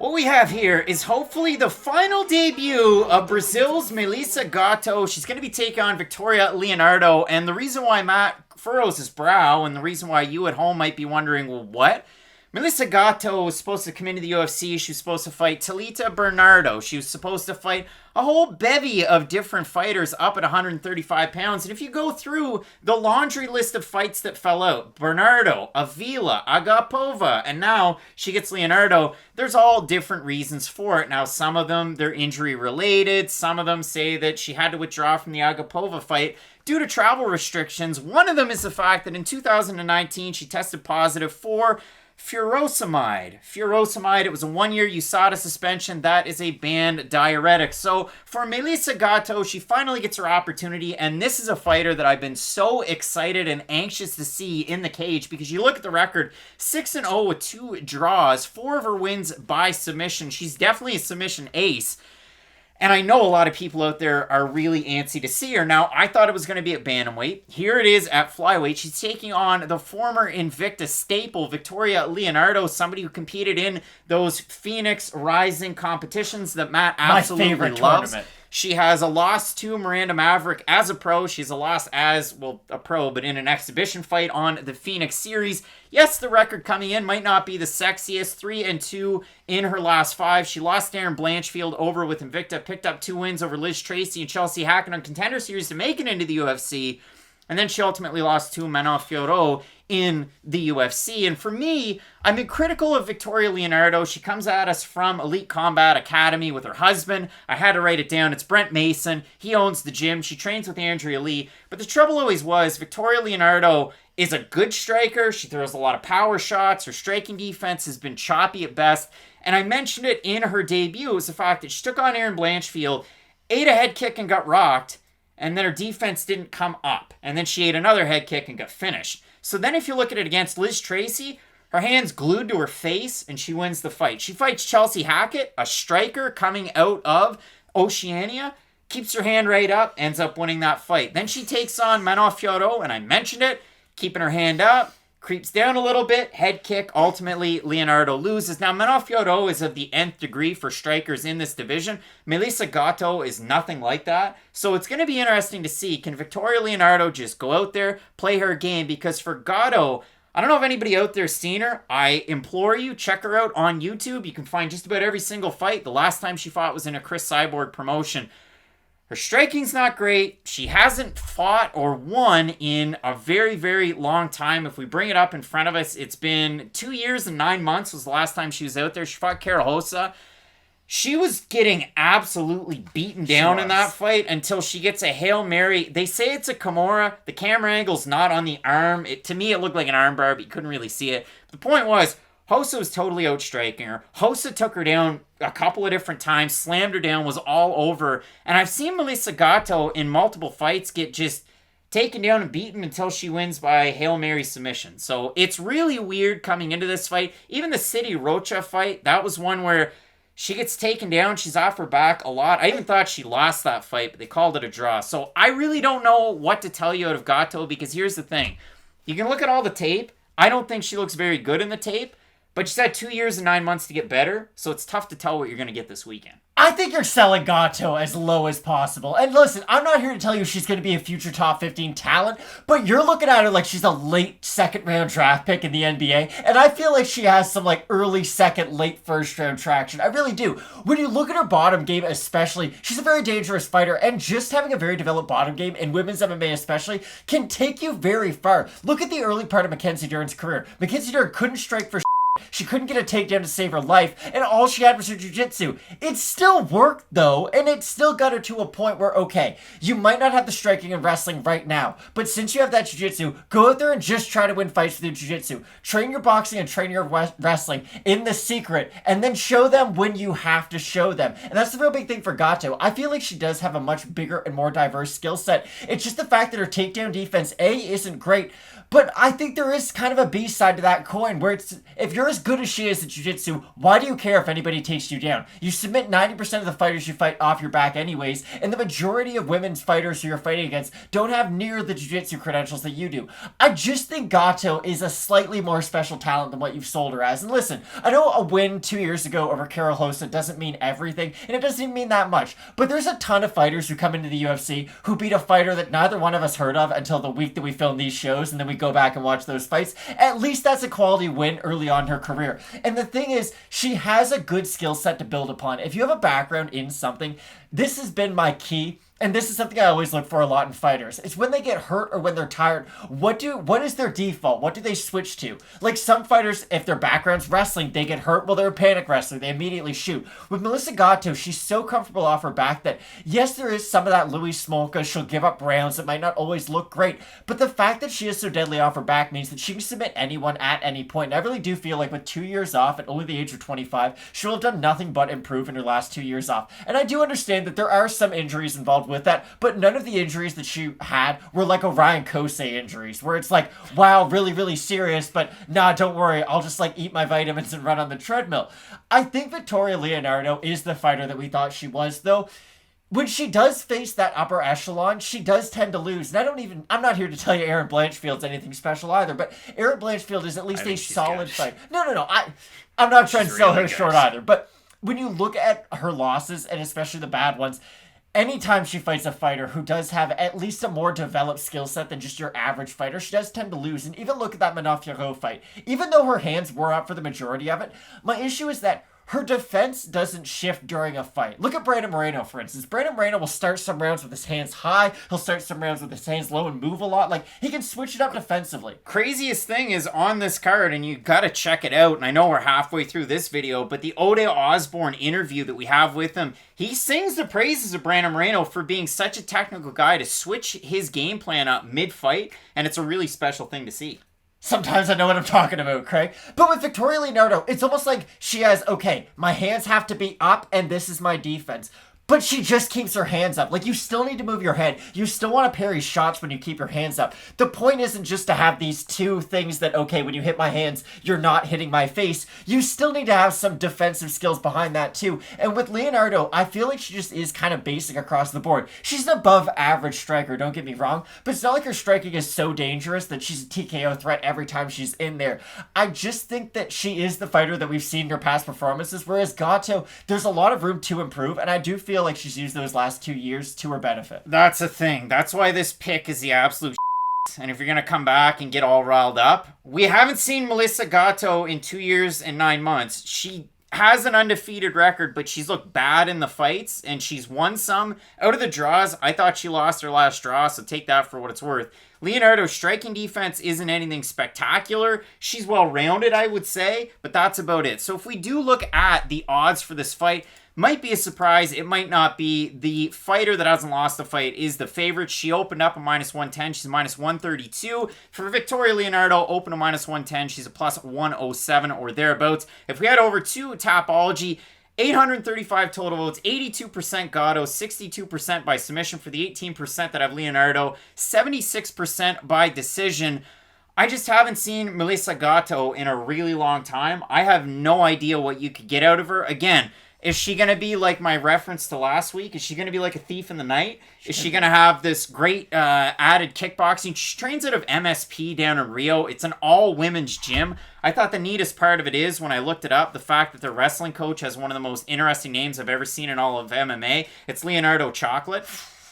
What we have here is hopefully the final debut of Brazil's Melissa Gatto. She's going to be taking on Victoria Leonardo. And the reason why Matt furrows his brow and the reason why you at home might be wondering, well, what? Melissa Gatto was supposed to come into the UFC. She was supposed to fight Talita Bernardo. She was supposed to fight a whole bevy of different fighters up at 135 pounds. And if you go through the laundry list of fights that fell out, Bernardo, Avila, Agapova, and now she gets Leonardo, there's all different reasons for it. Now, some of them, they're injury related. Some of them say that she had to withdraw from the Agapova fight due to travel restrictions. One of them is the fact that in 2019, she tested positive for furosemide. Furosemide, it was a 1-year USADA suspension. That is a banned diuretic. So for Melissa Gatto, she finally gets her opportunity, and this is a fighter that I've been so excited and anxious to see in the cage because you look at the record, 6-0 with 2 draws, 4 of her wins by submission. She's definitely a submission ace. And I know a lot of people out there are really antsy to see her. Now, I thought it was going to be at bantamweight. Here it is at flyweight. She's taking on the former Invicta staple, Victoria Leonardo, somebody who competed in those Phoenix Rising competitions that Matt absolutely My favorite loves. tournament. She has a loss to Miranda Maverick as a pro. She's a loss as, well, a pro, but in an exhibition fight on the Phoenix series. Yes, the record coming in might not be the sexiest. 3-2 in her last 5. She lost Darren Blanchfield over with Invicta, picked up 2 wins over Liz Tracy and Chelsea Hackett on Contender Series to make it into the UFC. And then she ultimately lost to Menifield in the UFC. And for me, I've been critical of Victoria Leonardo. She comes at us from Elite Combat Academy with her husband. I had to write it down. It's Brent Mason. He owns the gym. She trains with Andrea Lee. But the trouble always was Victoria Leonardo is a good striker. She throws a lot of power shots. Her striking defense has been choppy at best. And I mentioned it in her debut. It was the fact that she took on Erin Blanchfield, ate a head kick and got rocked. And then her defense didn't come up. And then she ate another head kick and got finished. So then if you look at it against Liz Tracy, her hand's glued to her face and she wins the fight. She fights Chelsea Hackett, a striker coming out of Oceania, keeps her hand right up, ends up winning that fight. Then she takes on Menifield, and I mentioned it, keeping her hand up, creeps down a little bit, head kick, ultimately Leonardo loses. Now, Menifield is of the nth degree for strikers in this division. Melissa Gatto is nothing like that. So it's going to be interesting to see, can Victoria Leonardo just go out there, play her game? Because for Gatto, I don't know if anybody out there's seen her. I implore you, check her out on YouTube. You can find just about every single fight. The last time she fought was in a Chris Cyborg promotion. Her striking's not great. She hasn't fought or won in a very, very long time. If we bring it up in front of us, it's been 2 years and 9 months was the last time she was out there. She fought Karolina. She was getting absolutely beaten down in that fight until she gets a Hail Mary. They say it's a Kimura. The camera angle's not on the arm. To me, it looked like an arm bar, but you couldn't really see it. The point was, Hossa was totally outstriking her. Hossa took her down a couple of different times, slammed her down, was all over. And I've seen Melissa Gatto in multiple fights get just taken down and beaten until she wins by Hail Mary submission. So it's really weird coming into this fight. Even the City Rocha fight, that was one where she gets taken down. She's off her back a lot. I even thought she lost that fight, but they called it a draw. So I really don't know what to tell you out of Gatto because here's the thing. You can look at all the tape. I don't think she looks very good in the tape. But she's had 2 years and 9 months to get better, so it's tough to tell what you're going to get this weekend. I think you're selling Gatto as low as possible. And listen, I'm not here to tell you she's going to be a future top 15 talent, but you're looking at her like she's a late second round draft pick in the NBA, and I feel like she has some like early second, late first round traction. I really do. When you look at her bottom game especially, she's a very dangerous fighter, and just having a very developed bottom game, in women's MMA especially, can take you very far. Look at the early part of Mackenzie Dern's career. Mackenzie Dern couldn't strike for she couldn't get a takedown to save her life, and all she had was her jiu-jitsu. It still worked, though, and it still got her to a point where, okay, you might not have the striking and wrestling right now, but since you have that jiu-jitsu, go out there and just try to win fights with your jiu-jitsu. Train your boxing and train your wrestling in the secret, and then show them when you have to show them. And that's the real big thing for Gatto. I feel like she does have a much bigger and more diverse skill set. It's just the fact that her takedown defense, A, isn't great, But I think there is kind of a B side to that coin where it's, if you're as good as she is at jiu-jitsu, why do you care if anybody takes you down? You submit 90% of the fighters you fight off your back anyways, and the majority of women's fighters who you're fighting against don't have near the jiu-jitsu credentials that you do. I just think Gatto is a slightly more special talent than what you've sold her as. And listen, I know a win 2 years ago over Karol Hossa doesn't mean everything, and it doesn't even mean that much, but there's a ton of fighters who come into the UFC who beat a fighter that neither one of us heard of until the week that we filmed these shows, and then we go back and watch those fights. At least that's a quality win early on in her career. And the thing is, she has a good skill set to build upon. If you have a background in something, this has been my key. And this is something I always look for a lot in fighters. It's when they get hurt or when they're tired, what is their default? What do they switch to? Like some fighters, if their background's wrestling, they get hurt, well, they're a panic wrestler. They immediately shoot. With Melissa Gatto, she's so comfortable off her back that, yes, there is some of that Louis Smolka. She'll give up rounds that might not always look great. But the fact that she is so deadly off her back means that she can submit anyone at any point. And I really do feel like with 2 years off at only the age of 25, she'll have done nothing but improve in her last 2 years off. And I do understand that there are some injuries involved with that, but none of the injuries that she had were like Orion Kosei injuries, where it's like, wow, really, really serious, but nah, don't worry, I'll just like eat my vitamins and run on the treadmill. I think Victoria Leonardo is the fighter that we thought she was, though. When she does face that upper echelon, she does tend to lose. And I'm not here to tell you Erin Blanchfield's anything special either, but Erin Blanchfield is at least a solid fighter. No. I'm not trying to sell her short either, but when you look at her losses, and especially the bad ones, anytime she fights a fighter who does have at least a more developed skill set than just your average fighter, she does tend to lose. And even look at that Menifield fight. Even though her hands were up for the majority of it, my issue is that her defense doesn't shift during a fight. Look at Brandon Moreno, for instance. Brandon Moreno will start some rounds with his hands high. He'll start some rounds with his hands low and move a lot. Like, he can switch it up defensively. Craziest thing is on this card, and you gotta check it out, and I know we're halfway through this video, but the Ode Osbourne interview that we have with him, he sings the praises of Brandon Moreno for being such a technical guy to switch his game plan up mid-fight, and it's a really special thing to see. Sometimes I know what I'm talking about, Craig. But with Victoria Leonardo, it's almost like she has, okay, my hands have to be up and this is my defense. But she just keeps her hands up. Like, you still need to move your head. You still want to parry shots when you keep your hands up. The point isn't just to have these two things that, okay, when you hit my hands, you're not hitting my face. You still need to have some defensive skills behind that, too. And with Leonardo, I feel like she just is kind of basic across the board. She's an above average striker, don't get me wrong. But it's not like her striking is so dangerous that she's a TKO threat every time she's in there. I just think that she is the fighter that we've seen in her past performances. Whereas Gatto, there's a lot of room to improve. And I do feel like she's used those last 2 years to her benefit. That's the thing. That's why this pick is the absolute and if you're going to come back and get all riled up, we haven't seen Melissa Gatto in 2 years and 9 months. She has an undefeated record, but she's looked bad in the fights, and she's won some. Out of the draws, I thought she lost her last draw, so take that for what it's worth. Leonardo's striking defense isn't anything spectacular. She's well-rounded, I would say, but that's about it. So if we do look at the odds for this fight, might be a surprise. It might not be. The fighter that hasn't lost the fight is the favorite. She opened up a -110. She's -132. For Victoria Leonardo, open a -110. She's a +107 or thereabouts. If we head over to Tapology, 835 total votes, 82% Gatto, 62% by submission for the 18% that have Leonardo, 76% by decision. I just haven't seen Melissa Gatto in a really long time. I have no idea what you could get out of her. Again, is she going to be like my reference to last week? Is she going to be like a thief in the night? Is she going to have this great added kickboxing? She trains out of MSP down in Rio. It's an all-women's gym. I thought the neatest part of it is, when I looked it up, the fact that their wrestling coach has one of the most interesting names I've ever seen in all of MMA. It's Leonardo Chocolate.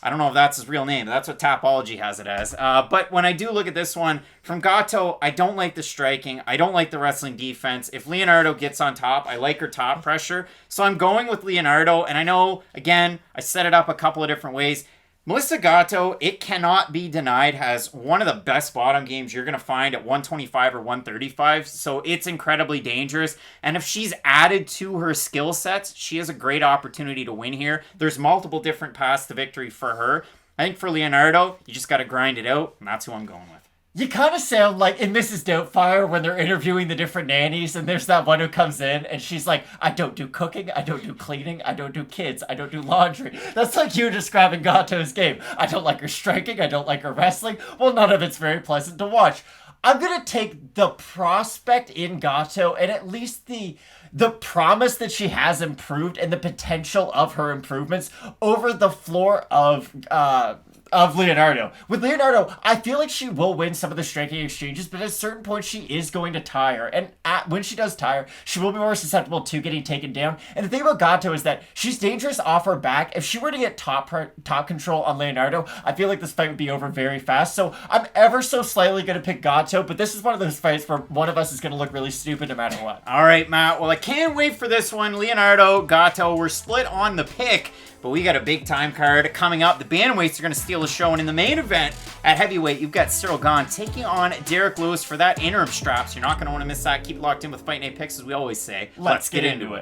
I don't know if that's his real name. That's what Tapology has it as. But when I do look at this one, from Gatto, I don't like the striking. I don't like the wrestling defense. If Leonardo gets on top, I like her top pressure. So I'm going with Leonardo. And I know, again, I set it up a couple of different ways. Melissa Gatto, it cannot be denied, has one of the best bottom games you're going to find at 125 or 135. So it's incredibly dangerous. And if she's added to her skill sets, she has a great opportunity to win here. There's multiple different paths to victory for her. I think for Leonardo, you just got to grind it out. And that's who I'm going with. You kind of sound like in Mrs. Doubtfire when they're interviewing the different nannies, and there's that one who comes in and she's like, I don't do cooking, I don't do cleaning, I don't do kids, I don't do laundry. That's like you describing Gatto's game. I don't like her striking, I don't like her wrestling. Well, none of it's very pleasant to watch. I'm going to take the prospect in Gatto and at least the promise that she has improved and the potential of her improvements over the floor of Leonardo. With Leonardo, I feel like she will win some of the striking exchanges, but at a certain point, she is going to tire. And when she does tire, she will be more susceptible to getting taken down. And the thing about Gatto is that she's dangerous off her back. If she were to get top control on Leonardo, I feel like this fight would be over very fast. So I'm ever so slightly going to pick Gatto, but this is one of those fights where one of us is going to look really stupid no matter what. All right, Matt. Well, I can't wait for this one. Leonardo, Gatto, we're split on the pick. But we got a big time card coming up. The bantamweights are going to steal the show. And in the main event at heavyweight, you've got Cyril Gane taking on Derrick Lewis for that interim strap. So you're not going to want to miss that. Keep locked in with Fight Night Picks, as we always say. Let's get into it.